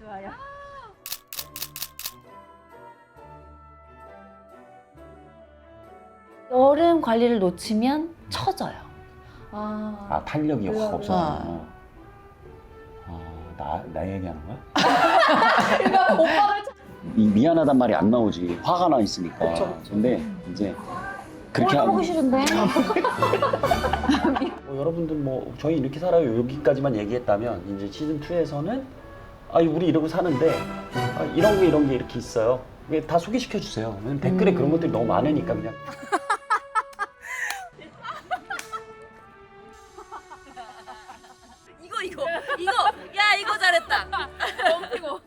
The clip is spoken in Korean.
좋아요. 여름 관리를 놓치면 처져요. 아, 탄력이 확 아. 없어. 나 얘기하는 거야? 그러니까 오빠를 미안하단 말이 안 나오지. 화가 나 있으니까. 근데 이제 그렇게 꼴보기 싫은데. 여러분들 뭐 저희 이렇게 살아요 여기까지만 얘기했다면 이제 시즌 2에서는 우리 이러고 사는데 이런 게 이렇게 있어요. 다 소개시켜 주세요. 왜냐면 댓글에 그런 것들이 너무 많으니까 그냥. 이거 야 이거 잘했다. 넘기고.